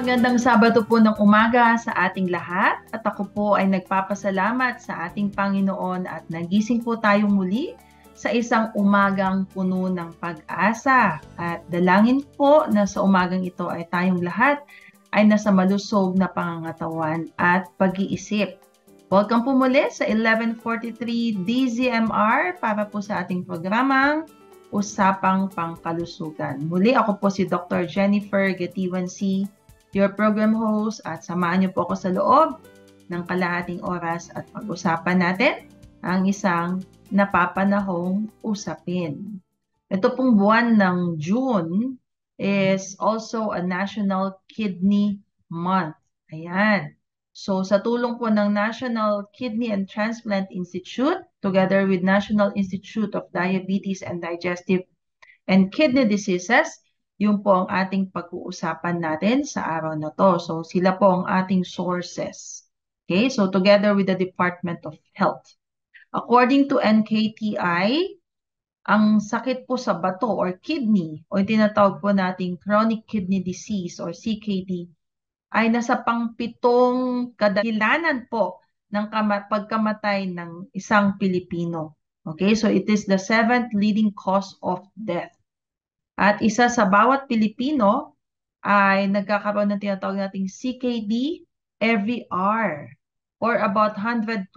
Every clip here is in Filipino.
Magandang Sabado po ng umaga sa ating lahat at ako po ay nagpapasalamat sa ating Panginoon at nagising po tayong muli sa isang umagang puno ng pag-asa. At dalangin po na sa umagang ito ay tayong lahat ay nasa malusog na pangangatawan at pag-iisip. Welcome po muli sa 1143 DZMR para po sa ating programang Usapang Pangkalusugan. Muli ako po si Dr. Jennifer Gatiwan C., your program host, at samahan niyo po ako sa loob ng kalahating oras at pag-usapan natin ang isang napapanahong usapin. Ito pong buwan ng June is also a National Kidney Month. Ayan. So sa tulong po ng National Kidney and Transplant Institute, together with National Institute of Diabetes and Digestive and Kidney Diseases, yun po ang ating pag-uusapan natin sa araw na to. So sila po ang ating sources. Okay, so together with the Department of Health. According to NKTI, ang sakit po sa bato or kidney o yung tinatawag po nating chronic kidney disease or CKD ay nasa pang-pitong kadahilanan po ng pagkamatay ng isang Pilipino. Okay, so it is the 7th leading cause of death. At isa sa bawat Pilipino ay nagkakaroon ng tinatawag nating CKD every hour or about 120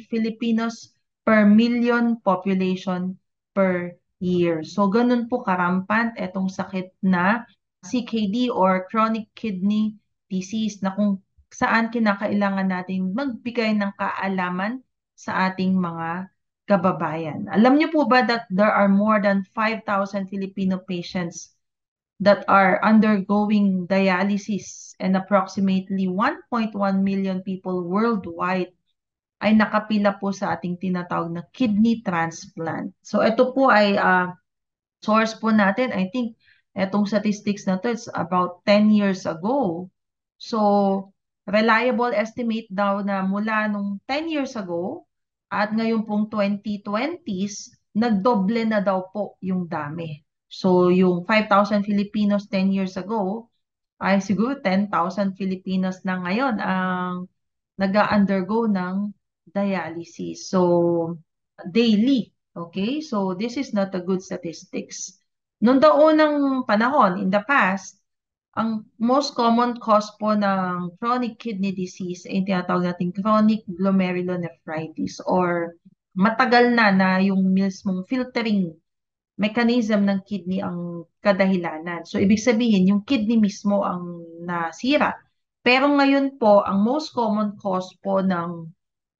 Filipinos per million population per year. So ganun po karampant itong sakit na CKD or chronic kidney disease na kung saan kinakailangan natin magbigay ng kaalaman sa ating mga kababayan. Alam niyo po ba that there are more than 5,000 Filipino patients that are undergoing dialysis and approximately 1.1 million people worldwide ay nakapila po sa ating tinatawag na kidney transplant. So ito po ay source po natin. I think itong statistics na to, it's about 10 years ago. So reliable estimate daw na mula nung 10 years ago, at ngayon pong 2020s, nagdoble na daw po yung dami. So yung 5,000 Filipinos 10 years ago, ay siguro 10,000 Filipinos na ngayon ang nag-undergo ng dialysis. So daily, okay? So this is not a good statistics. Noong unang panahon, in the past, ang most common cause po ng chronic kidney disease ay tinatawag natin chronic glomerulonephritis or matagal na yung mismong filtering mechanism ng kidney ang kadahilanan. So, ibig sabihin, yung kidney mismo ang nasira. Pero ngayon po, ang most common cause po ng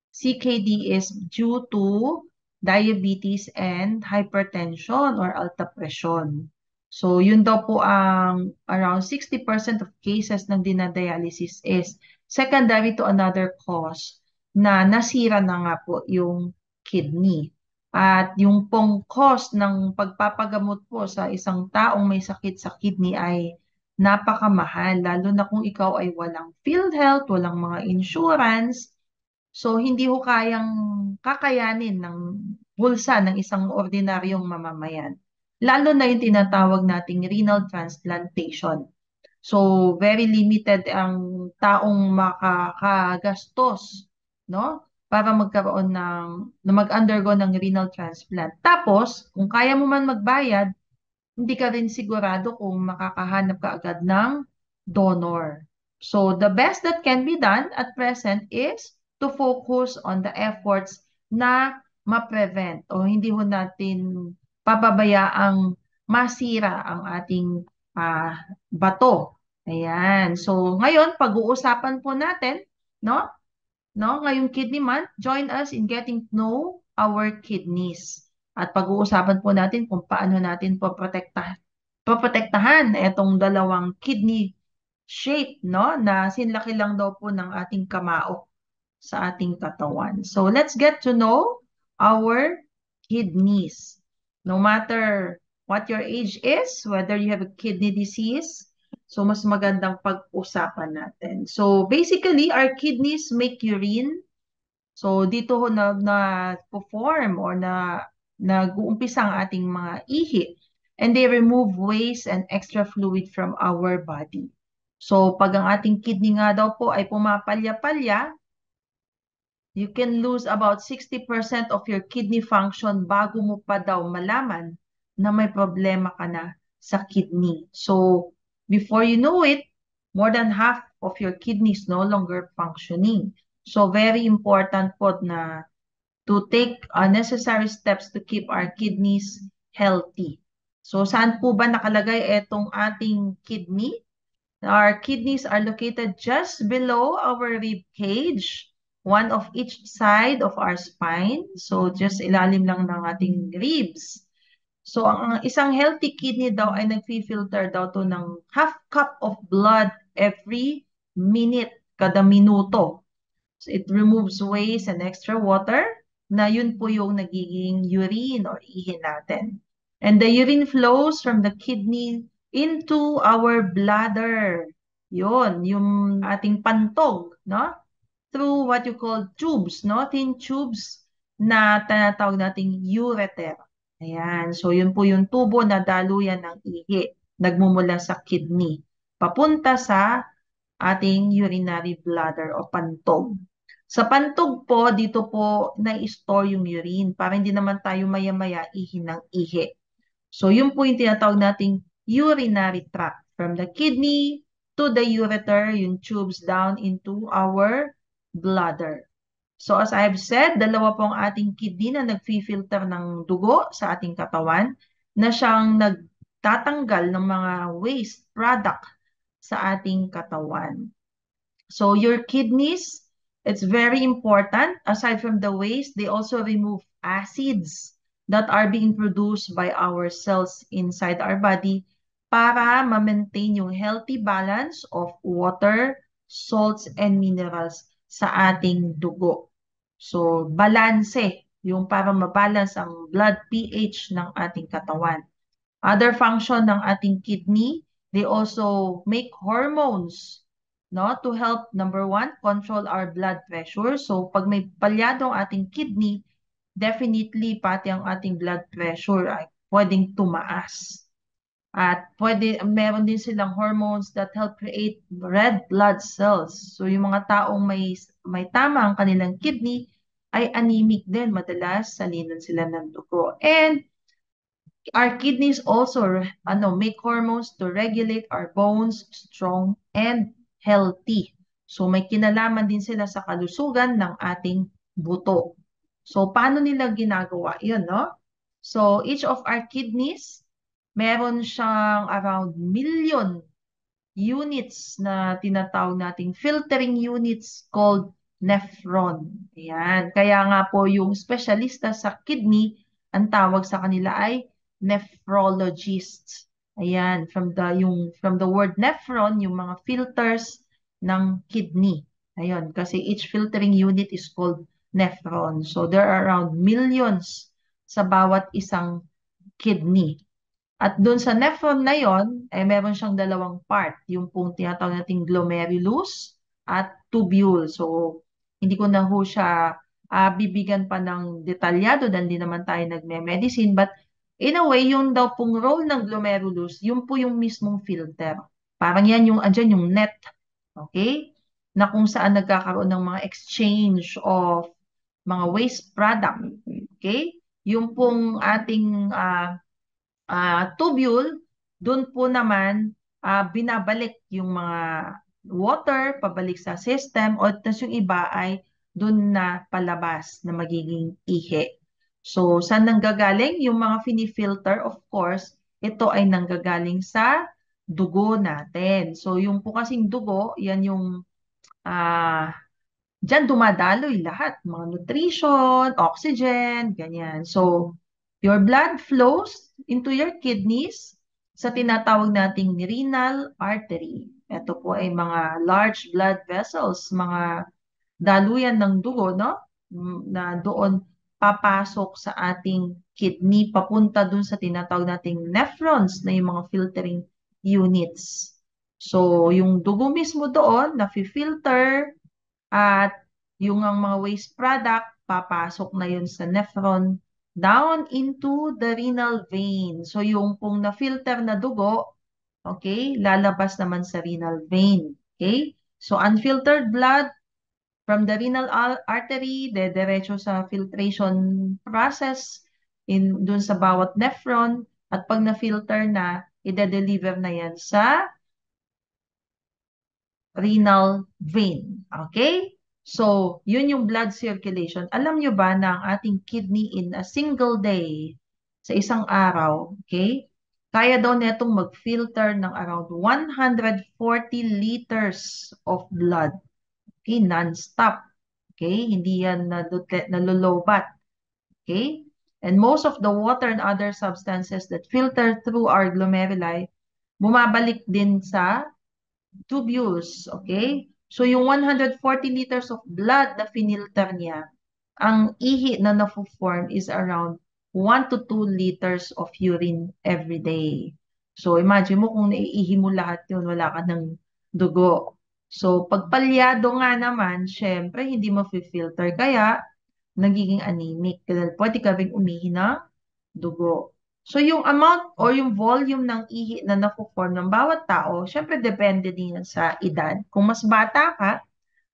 CKD is due to diabetes and hypertension or alta presyon. So, yun daw po ang around 60% of cases ng dinadialysis is secondary to another cause na nasira na nga po yung kidney. At yung pong cost ng pagpapagamot po sa isang taong may sakit sa kidney ay napakamahal, lalo na kung ikaw ay walang PhilHealth, walang mga insurance. So, hindi ho kayang kakayanin ng bulsa ng isang ordinaryong mamamayan. Lalo na yung tinatawag nating renal transplantation. So, very limited ang taong makakagastos, no? Para magkaroon na mag-undergo ng renal transplant. Tapos, kung kaya mo man magbayad, hindi ka rin sigurado kung makakahanap ka agad ng donor. So, the best that can be done at present is to focus on the efforts na ma-prevent o hindi ho natin pababayaang masira ang ating bato. Ayan. So, ngayon, pag-uusapan po natin, no? Ngayong Kidney Month, join us in getting to know our kidneys. At pag-uusapan po natin kung paano natin poprotektahan itong dalawang kidney shape, no? Na sinlaki lang daw po ng ating kamao sa ating katawan. So, let's get to know our kidneys. No matter what your age is, whether you have a kidney disease, so mas magandang pag-usapan natin. So, basically, our kidneys make urine. So, dito ho na-perform or nag-uumpisa ang ating mga ihi. And they remove waste and extra fluid from our body. So, pag ang ating kidney nga daw po ay pumapalya-palya, you can lose about 60% of your kidney function bago mo pa daw malaman na may problema ka na sa kidney. So, before you know it, more than half of your kidney is no longer functioning. So, very important po na to take necessary steps to keep our kidneys healthy. So, saan po ba nakalagay itong ating kidney? Our kidneys are located just below our rib cage, one of each side of our spine. So, just ilalim lang ng ating ribs. So, ang isang healthy kidney daw ay nag-filter daw to ng half cup of blood every minute, kada minuto. So, it removes waste and extra water na yun po yung nagiging urine or ihi natin. And the urine flows from the kidney into our bladder. Yun, yung ating pantog, no? Through what you call tubes, no? Thin tubes na tinatawag nating ureter. Ayan, so yun po yung tubo na daluyan ng ihi, nagmumula sa kidney, papunta sa ating urinary bladder o pantog. Sa pantog po, dito po na-store yung urine para hindi naman tayo maya-maya ihi ng ihi. So, yun po yung tinatawag nating urinary tract. From the kidney to the ureter, yung tubes down into our bladder. So, as I've said, dalawa po ang ating kidney na nag-filter ng dugo sa ating katawan na siyang nagtatanggal ng mga waste product sa ating katawan. So, your kidneys, it's very important. Aside from the waste, they also remove acids that are being produced by our cells inside our body para ma-maintain yung healthy balance of water, salts, and minerals sa ating dugo. So, balanse, yung para mabalance ang blood pH ng ating katawan. Other function ng ating kidney, they also make hormones, no, to help, number one, control our blood pressure. So, pag may palyado ang ating kidney, definitely pati ang ating blood pressure ay pwedeng tumaas. At meron din silang hormones that help create red blood cells. So, yung mga taong may tama ang kanilang kidney ay anemic din. Madalas, salinan sila ng dugo. And our kidneys also make hormones to regulate our bones strong and healthy. So may kinalaman din sila sa kalusugan ng ating buto. So paano nila ginagawa 'yun, no? So each of our kidneys, meron siyang around million units na tinatawag nating filtering units called nephron. Ayan. Kaya nga po yung specialista sa kidney, ang tawag sa kanila ay nephrologists. Ayan, from the word nephron, yung mga filters ng kidney. Ayun, kasi each filtering unit is called nephron. So there are around millions sa bawat isang kidney. At doon sa nephron na yon, meron siyang dalawang part. Yung pong tinatawag nating glomerulus at tubule. So, hindi ko na ho siya bibigyan pa ng detalyado dahil hindi naman tayo nagme-medicine. But in a way, yung daw pong role ng glomerulus, yun po yung mismong filter. Parang yan yung, andyan yung net. Okay? Na kung saan nagkakaroon ng mga exchange of mga waste product. Okay? Yung pong ating tubule, doon po naman binabalik yung mga water pabalik sa system o tas yung iba ay doon na palabas na magiging ihi. So, saan nanggagaling? Yung mga fini-filter, of course, ito ay nanggagaling sa dugo natin. So, yung po kasing dugo, yan yung diyan dumadaloy lahat, mga nutrition, oxygen, ganyan. So, your blood flows into your kidneys sa tinatawag nating renal artery. Ito po ay mga large blood vessels, mga daluyan ng dugo, no? Na doon papasok sa ating kidney, papunta dun sa tinatawag nating nephrons na yung mga filtering units. So, yung dugo mismo doon, na-filter, at yung ang mga waste product, papasok na yun sa nephron down into the renal vein. So yung pong na-filter na dugo, okay, lalabas naman sa renal vein. Okay? So, unfiltered blood from the renal artery, dediretso sa filtration process dun sa bawat nephron. At pag na-filter na, ide-deliver na yan sa renal vein. Okay? So, yun yung blood circulation. Alam nyo ba na ang ating kidney in a single day, sa isang araw, okay, kaya daw netong mag-filter ng around 140 liters of blood. Okay, non-stop. Okay, hindi yan nalulobat. Okay? And most of the water and other substances that filter through our glomeruli, bumabalik din sa tubules, okay? So, yung 140 liters of blood na finilter niya, ang ihi na na-form is around 1 to 2 liters of urine every day. So, imagine mo kung naiihi mo lahat yun, wala ka ng dugo. So, pag palyado nga naman, syempre, hindi mo filter kaya nagiging anemic. Dahil pwede ka rin umihi ng dugo. So, yung amount or yung volume ng ihi na napo-form ng bawat tao, syempre depende din yan sa edad. Kung mas bata ka,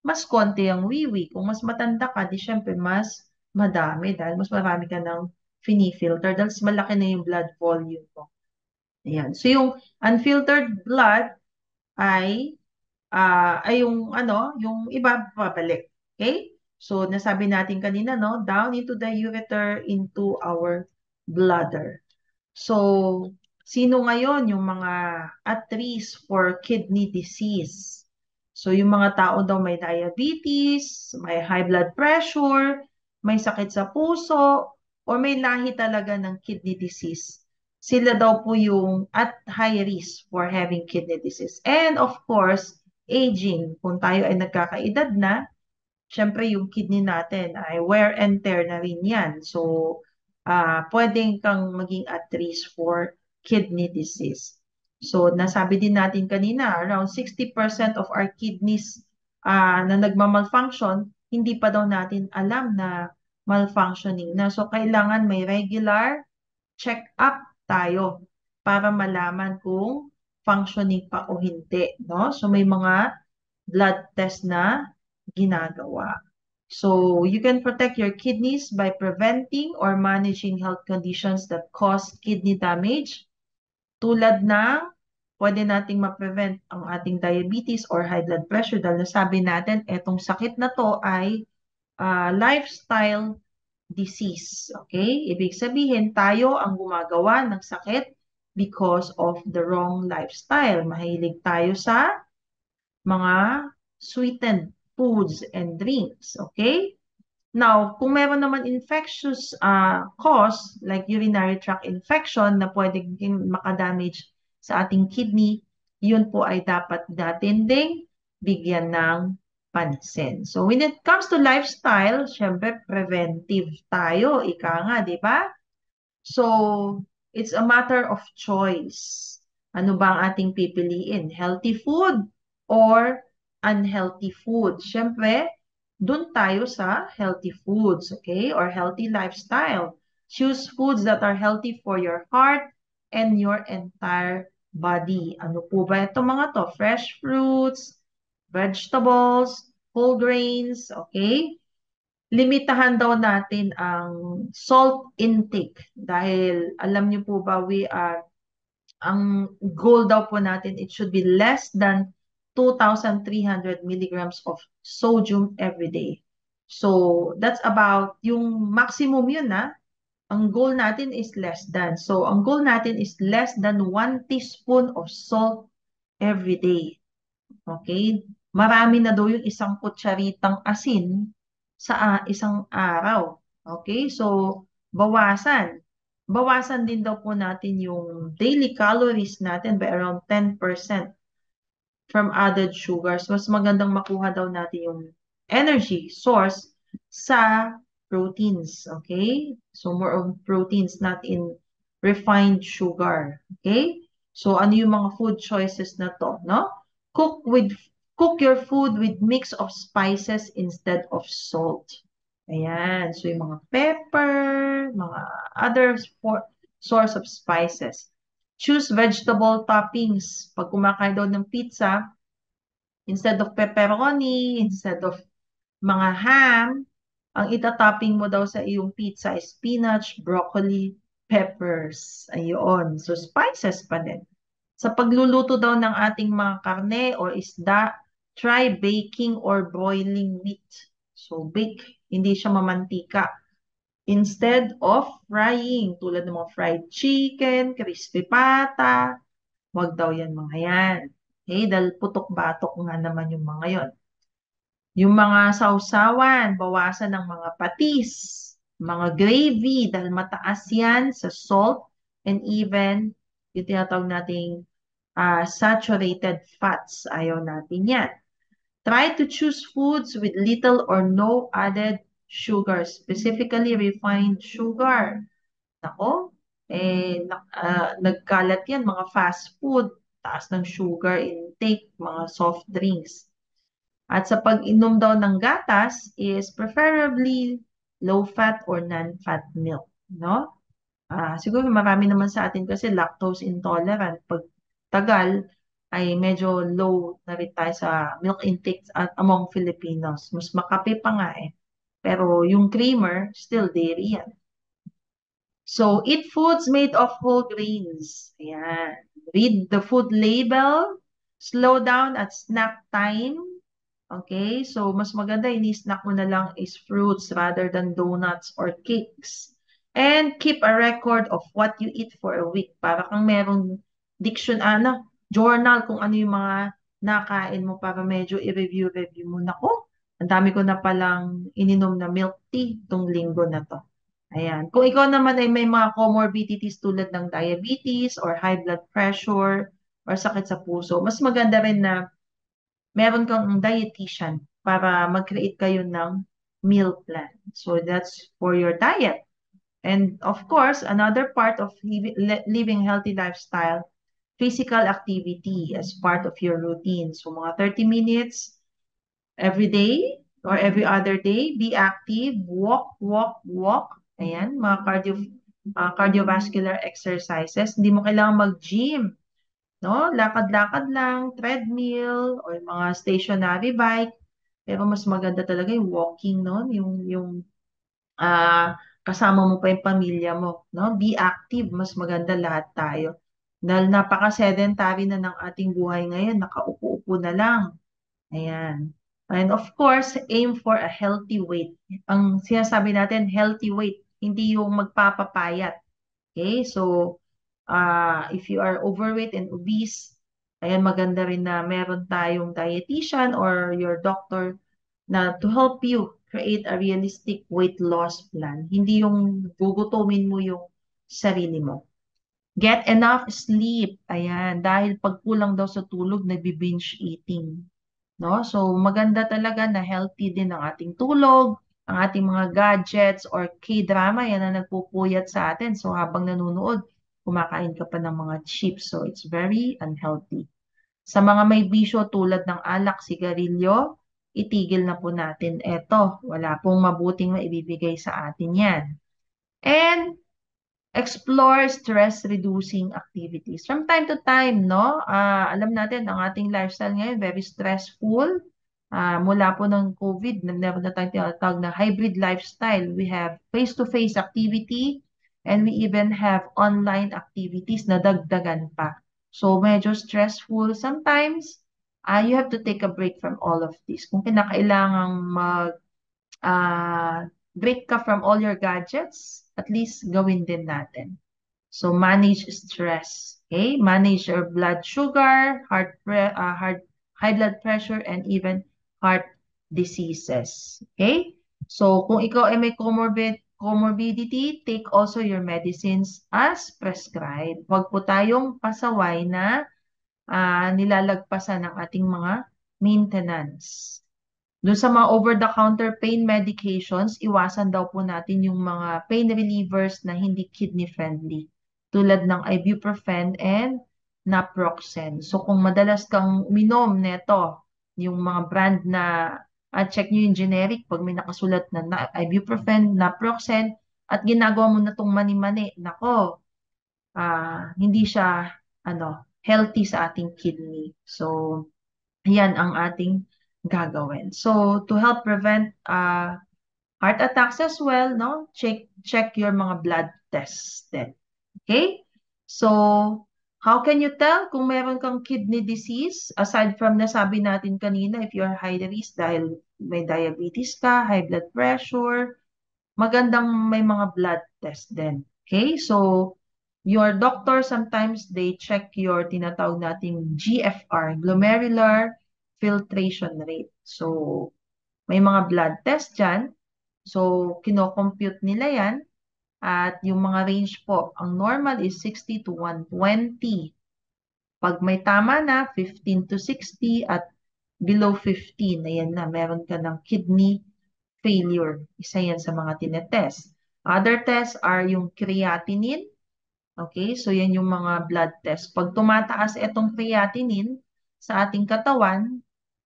mas konti ang wiwi. Kung mas matanda ka, di syempre mas madami dahil mas marami ka ng fini-filter dahil mas malaki na yung blood volume mo. Ayan. So, yung unfiltered blood ay yung yung iba babalik. Okay? So, nasabi natin kanina, no? Down into the ureter, into our bladder. So, sino ngayon yung mga at risk for kidney disease? So, yung mga tao daw may diabetes, may high blood pressure, may sakit sa puso, or may lahi talaga ng kidney disease. Sila daw po yung at high risk for having kidney disease. And of course, aging. Kung tayo ay nagkakaedad na, syempre yung kidney natin ay wear and tear na rin yan. So, pwedeng kang maging at risk for kidney disease. So, nasabi din natin kanina, around 60% of our kidneys na nagmamalfunction, hindi pa daw natin alam na malfunctioning na. So, kailangan may regular check-up tayo para malaman kung functioning pa o hindi. No? So, may mga blood test na ginagawa. So, you can protect your kidneys by preventing or managing health conditions that cause kidney damage. Tulad ng, pwede nating ma-prevent ang ating diabetes or high blood pressure dahil nasabi natin, etong sakit na to ay lifestyle disease. Okay? Ibig sabihin, tayo ang gumagawa ng sakit because of the wrong lifestyle. Mahilig tayo sa mga sweetened foods and drinks. Okay? Now, kung meron naman infectious cause like urinary tract infection na pwedeng makadamage sa ating kidney, yun po ay dapat natin ding bigyan ng pansin. So, when it comes to lifestyle, syempre preventive tayo, ika nga, di ba? So, it's a matter of choice. Ano ba ang ating pipiliin? Healthy food or unhealthy food? Siyempre, dun tayo sa healthy foods, okay? Or healthy lifestyle. Choose foods that are healthy for your heart and your entire body. Ano po ba ito mga to? Fresh fruits, vegetables, whole grains, okay? Limitahan daw natin ang salt intake dahil alam niyo po ba ang goal daw po natin, it should be less than 2,300 milligrams of sodium every day. So, that's about yung maximum yun na. Ang goal natin is less than. So, ang goal natin is less than 1 teaspoon of salt every day. Okay? Marami na daw yung isang kutsaritang asin sa isang araw. Okay? So, bawasan. Bawasan din daw po natin yung daily calories natin by around 10% from added sugars. Mas magandang makuha daw natin yung energy source sa proteins. Okay? So, more of proteins, not in refined sugar. Okay? So, ano yung mga food choices na to, no? Cook your food with mix of spices instead of salt. Ayan. So, yung mga pepper, mga other source of spices. Choose vegetable toppings. Pag kumakain daw ng pizza, instead of pepperoni, instead of mga ham, ang itatopping mo daw sa iyong pizza is spinach, broccoli, peppers. Ayun. So, spices pa din. Sa pagluluto daw ng ating mga karne or isda, try baking or broiling meat. So, bake, hindi siya mamantika. Instead of frying, tulad ng mga fried chicken, crispy pata, wag daw yan mga yan. Okay, dahil putok-batok nga naman yung mga yon. Yung mga sausawan, bawasan ng mga patis, mga gravy, dahil mataas yan sa salt and even yung tinatawag nating saturated fats. Ayaw natin yan. Try to choose foods with little or no added sugar, specifically refined sugar. Nako, nagkalat yan, mga fast food, taas ng sugar intake, mga soft drinks. At sa pag-inom daw ng gatas is preferably low-fat or non-fat milk, no? Siguro marami naman sa atin kasi lactose intolerant. Pag tagal ay medyo low na rin tayo sa milk intake at among Filipinos. Mas makape pa nga eh. Pero yung creamer, still dairy yan. So, eat foods made of whole grains. Ayan. Read the food label. Slow down at snack time. Okay? So, mas maganda, ini-snack mo na lang is fruits rather than donuts or cakes. And keep a record of what you eat for a week. Para kang merong journal kung ano yung mga nakain mo para medyo i-review mo. Nako, ang dami ko na palang ininom na milk tea itong linggo na to. Ayan. Kung ikaw naman ay may mga comorbidities tulad ng diabetes or high blood pressure or sakit sa puso, mas maganda rin na meron kang dietitian para mag-create kayo ng meal plan. So that's for your diet. And of course, another part of living healthy lifestyle, physical activity as part of your routine. So mga 30 minutes every day or every other day, be active, walk, walk, walk. Ayan, mga cardiovascular exercises. Hindi mo kailangan mag-gym, no? Lakad-lakad lang, treadmill, or mga stationary bike. Pero mas maganda talaga yung walking, no? Yung kasama mo pa yung pamilya mo, no? Be active, mas maganda lahat tayo. Dahil napaka-sedentary na ng ating buhay ngayon, nakaupo-upo na lang. Ayan. And of course, aim for a healthy weight. Ang sinasabi natin, healthy weight, hindi yung magpapapayat. Okay? So, if you are overweight and obese, ayan, maganda rin na meron tayong dietitian or your doctor na to help you create a realistic weight loss plan. Hindi yung gugutumin mo yung sarili mo. Get enough sleep. Ayan, dahil pag kulang daw sa tulog, nagbi-binge eating. No? So, maganda talaga na healthy din ang ating tulog, ang ating mga gadgets or K-drama, yan na nagpupuyat sa atin. So, habang nanonood, kumakain ka pa ng mga chips. So, it's very unhealthy. Sa mga may bisyo tulad ng alak, sigarilyo, itigil na po natin. Eto, wala pong mabuting maibibigay sa atin yan. And explore stress-reducing activities. From time to time, no? Alam natin, ang ating lifestyle ngayon, very stressful. Mula po ng COVID, meron na tayong tinatawag na hybrid lifestyle. We have face-to-face activity and we even have online activities na dagdagan pa. So, medyo stressful. Sometimes, you have to take a break from all of this. Kung kinakailangang break ka from all your gadgets, at least gawin din natin. So, manage stress. Okay? Manage your blood sugar, high blood pressure, and even heart diseases. Okay? So, kung ikaw ay may comorbidity, take also your medicines as prescribed. Huwag po tayong pasaway na nilalagpasan ng ating mga maintenance. Doon sa mga over-the-counter pain medications, iwasan daw po natin yung mga pain relievers na hindi kidney-friendly, tulad ng ibuprofen and naproxen. So kung madalas kang uminom neto, yung mga brand na, check nyo yung generic, pag may nakasulat na ibuprofen, naproxen, at ginagawa mo na itong mani-mani, nako, hindi siya healthy sa ating kidney. So, yan ang ating gagawin. So, to help prevent heart attacks as well, no? Check your mga blood tests din. Okay? So, how can you tell kung meron kang kidney disease? Aside from nasabi natin kanina, if you're high risk dahil may diabetes ka, high blood pressure, magandang may mga blood test din. Okay? So, your doctor, sometimes they check your tinatawag nating GFR, glomerular filtration rate. So, may mga blood test dyan. So, kino-compute nila yan. At yung mga range po, ang normal is 60 to 120. Pag may tama na, 15 to 60 at below 15, ayan na, meron ka ng kidney failure. Isa yan sa mga tinetest. Other tests are yung creatinine. Okay, so yan yung mga blood test. Pag tumataas itong creatinine sa ating katawan,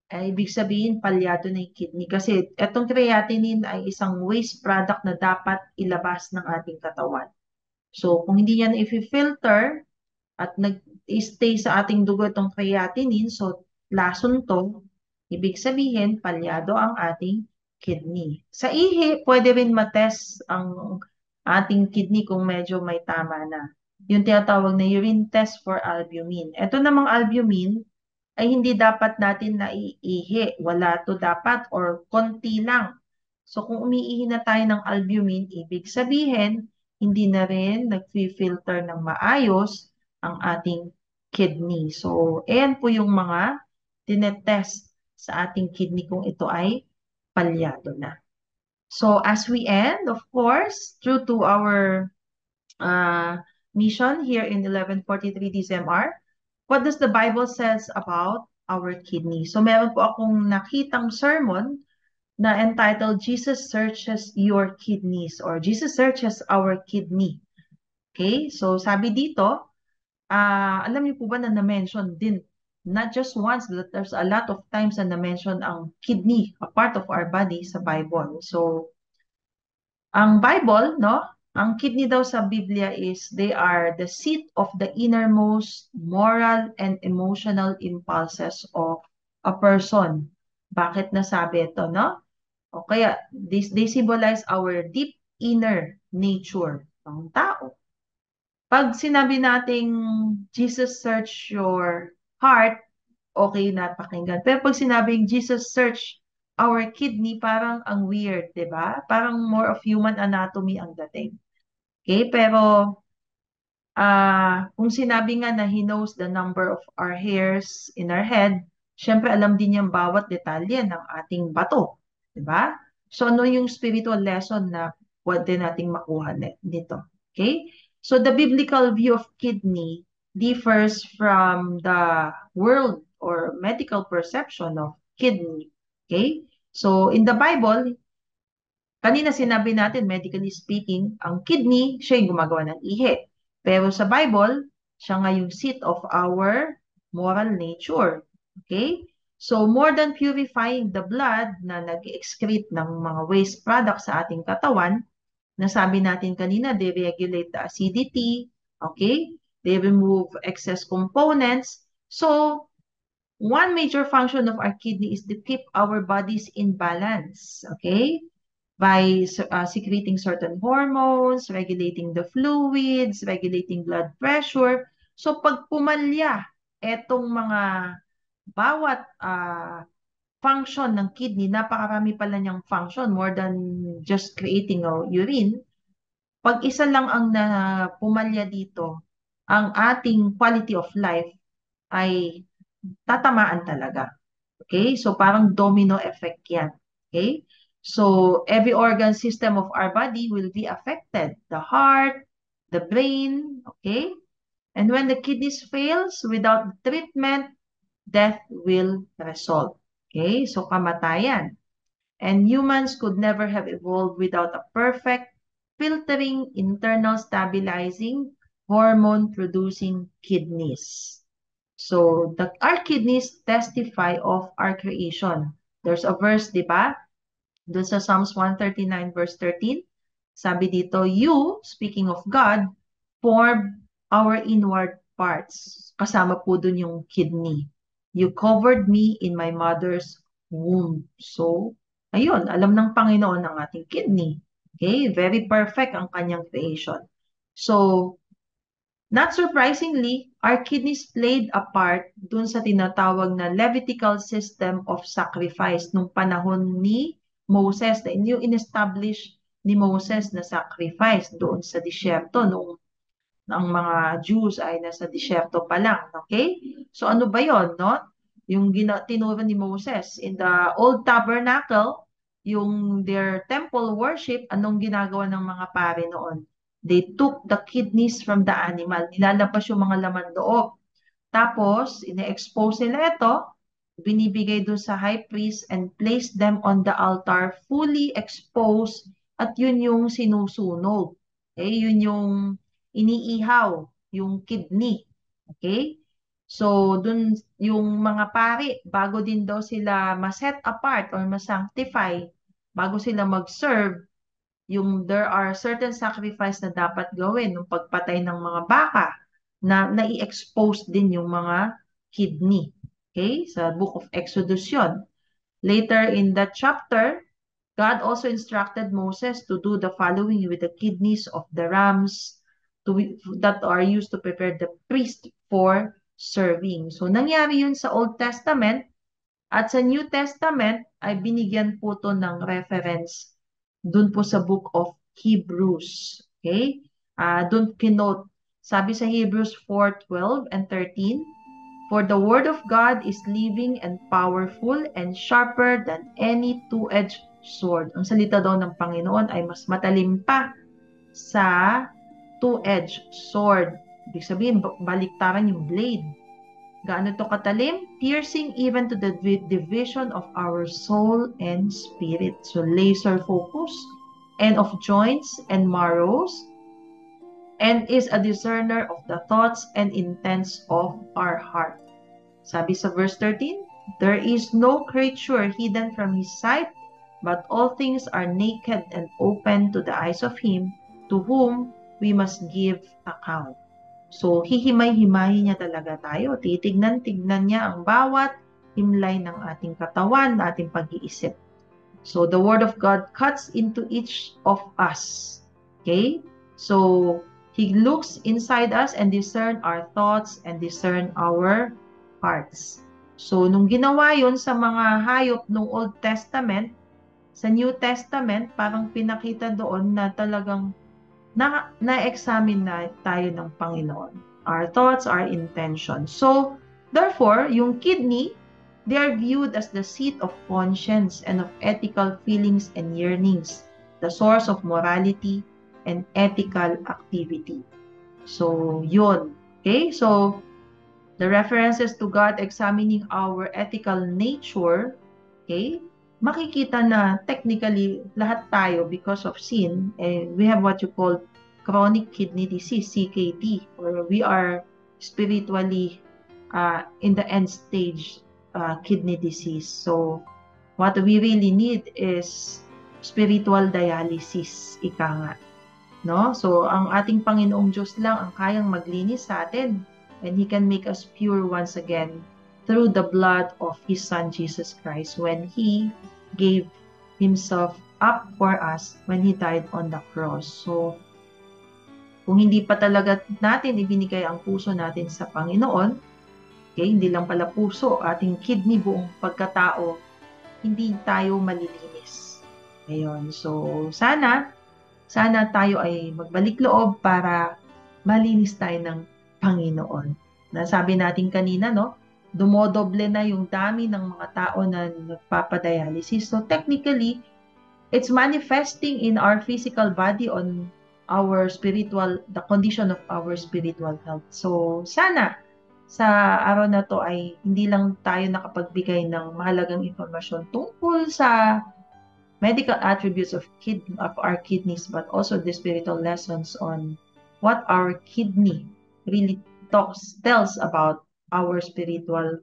ay ibig sabihin palyado na yung kidney. Kasi itong creatinine ay isang waste product na dapat ilabas ng ating katawan. So kung hindi yan i-filter at nag-stay sa ating dugo itong creatinine, so lason to, ibig sabihin palyado ang ating kidney. Sa ihi, pwede rin matest ang ating kidney kung medyo may tama na. Yung tinatawag na urine test for albumin. Ito namang albumin, ay hindi dapat natin naiihi. Wala to dapat or konti lang. So kung umiihi na tayo ng albumin, ibig sabihin, hindi na rin nag-filter ng maayos ang ating kidney. So, ayan po yung mga tinetest sa ating kidney kung ito ay palyado na. So, as we end, of course, true to our uh, mission here in 1143 DZMR, what does the Bible says about our kidney? So meron po akong nakitang sermon na entitled Jesus Searches Your Kidneys or Jesus Searches Our Kidney. Okay? So sabi dito, alam niyo po ba na na-mention din, not just once, but there's a lot of times na na-mention ang kidney, a part of our body sa Bible. So ang Bible, no? Ang kidney daw sa Biblia is they are the seat of the innermost moral and emotional impulses of a person. Bakit nasabi ito, no? O kaya, they symbolize our deep inner nature ng tao. Pag sinabi nating Jesus search your heart, okay na pakinggan. Pero pag sinabing Jesus search our kidney, parang ang weird, di ba? Parang more of human anatomy ang dating. Okay, pero kung sinabi nga na He knows the number of our hairs in our head, syempre alam din niyang bawat detalye ng ating bato. Di ba? So ano yung spiritual lesson na pwede nating makuha dito? Okay? So the biblical view of kidney differs from the world or medical perception of kidney. Okay? So in the Bible, kanina sinabi natin, medically speaking, ang kidney, siya yung gumagawa ng ihi. Pero sa Bible, siya nga yung seat of our moral nature. Okay? So, more than purifying the blood na nag-excrete ng mga waste products sa ating katawan, nasabi natin kanina, they regulate the acidity, okay? They remove excess components. So, one major function of our kidney is to keep our bodies in balance, okay? By secreting certain hormones, regulating the fluids, regulating blood pressure. So pag pumalya etong mga bawat function ng kidney, napakarami pala niyang function more than just creating urine. Pag isa lang ang pumalya dito, ang ating quality of life ay tatamaan talaga. Okay? So parang domino effect yan. Okay? So every organ system of our body will be affected. The heart, the brain, okay? And when the kidneys fails without treatment, death will result. Okay? So kamatayan. And humans could never have evolved without a perfect filtering, internal stabilizing, hormone-producing kidneys. So, our kidneys testify of our creation. There's a verse, di ba? Doon sa Psalms 139 verse 13, sabi dito, you, speaking of God, formed our inward parts. Kasama po dun yung kidney. You covered me in my mother's womb. So, ayun, alam ng Panginoon ang ating kidney. Okay, very perfect ang kanyang creation. So, not surprisingly, our kidneys played a part dun sa tinatawag na Levitical system of sacrifice nung panahon ni Moses, na yung in-establish ni Moses na sacrifice doon sa disyerto nung ang mga Jews ay nasa disyerto pa lang, okay? So ano ba 'yon, no? Yung tinuro ni Moses in the old tabernacle, yung their temple worship, anong ginagawa ng mga pare noon? They took the kidneys from the animal. Nilalabas yung mga laman loob. Tapos, ine-expose nila ito, binibigay doon sa high priest and place them on the altar, fully exposed, at yun yung sinusunog. Okay? Yun yung iniihaw, yung kidney. Okay? So, dun yung mga pari, bago din daw sila ma-set apart or ma-sanctify, bago sila mag-serve, yung there are certain sacrifice na dapat gawin ng pagpatay ng mga baka na nai-expose din yung mga kidney. Okay? Sa book of Exodus yun. Later in that chapter, God also instructed Moses to do the following with the kidneys of the rams that are used to prepare the priest for serving. So, nangyari yun sa Old Testament at sa New Testament ay binigyan po to ng reference dun po sa book of Hebrews. Okay? Dun kinote, sabi sa Hebrews 4:12 and 13, "For the word of God is living and powerful and sharper than any two-edged sword." Ang salita daw ng Panginoon ay mas matalim pa sa two-edged sword. Ibig sabihin, baliktaran yung blade. Gaano to katalim? Piercing even to the division of our soul and spirit. So laser focus and of joints and marrows, and is a discerner of the thoughts and intents of our heart. Sabi sa verse 13, "There is no creature hidden from his sight, but all things are naked and open to the eyes of him to whom we must give account." So, hihimay-himayin niya talaga tayo. Titignan-tignan niya ang bawat himlay ng ating katawan, ating pag-iisip. So, the Word of God cuts into each of us. Okay? So, He looks inside us and discern our thoughts and discern our hearts. So, nung ginawa yun sa mga hayop ng Old Testament, sa New Testament, parang pinakita doon na talagang na-examine na tayo ng Panginoon. Our thoughts, our intentions. So, therefore, yung kidney, they are viewed as the seat of conscience and of ethical feelings and yearnings, the source of morality and ethical activity. So, yun. Okay? So, the references to God examining our ethical nature, okay? Makikita na technically lahat tayo because of sin, we have what you call chronic kidney disease, CKD, or we are spiritually in the end stage kidney disease. So, what we really need is spiritual dialysis, ika nga. No? So, ang ating Panginoong Diyos lang ang kayang maglinis sa atin, and He can make us pure once again through the blood of His Son, Jesus Christ, when He gave Himself up for us when He died on the cross. So, kung hindi pa talaga natin ibinigay ang puso natin sa Panginoon, okay, hindi lang pala puso, ating kidney, buong pagkatao, hindi tayo malilinis. Ngayon, so sana tayo ay magbalik loob para malinis tayo ng Panginoon. Nasabi natin kanina, no? Dumodoble na yung dami ng mga tao na nagpapadialysis. So technically, it's manifesting in our physical body on our spiritual, the condition of our spiritual health. So sana sa araw na to ay hindi lang tayo nakapagbigay ng mahalagang impormasyon tungkol sa medical attributes of our kidneys, but also the spiritual lessons on what our kidney really tells about our spiritual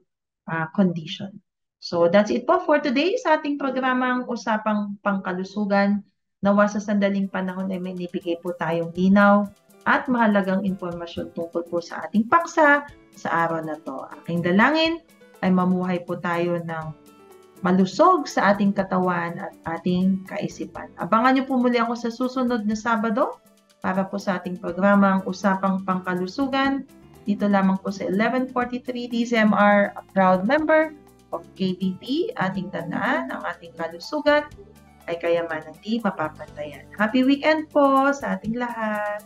condition. So that's it po for today sa ating programang Usapang Pangkalusugan. Nawa sa sandaling panahon ay may nibigay po tayong linaw at mahalagang impormasyon tungkol po sa ating paksa sa araw na to. Aking dalangin ay mamuhay po tayo ng malusog sa ating katawan at ating kaisipan. Abangan niyo po muli ako sa susunod na Sabado para po sa ating programang Usapang Pangkalusugan. Dito lamang po sa 1143 DZMR, a proud member of KBP. Ating tandaan, ang ating kalusugan ay kayamanan di mapapantayan. Happy weekend po sa ating lahat!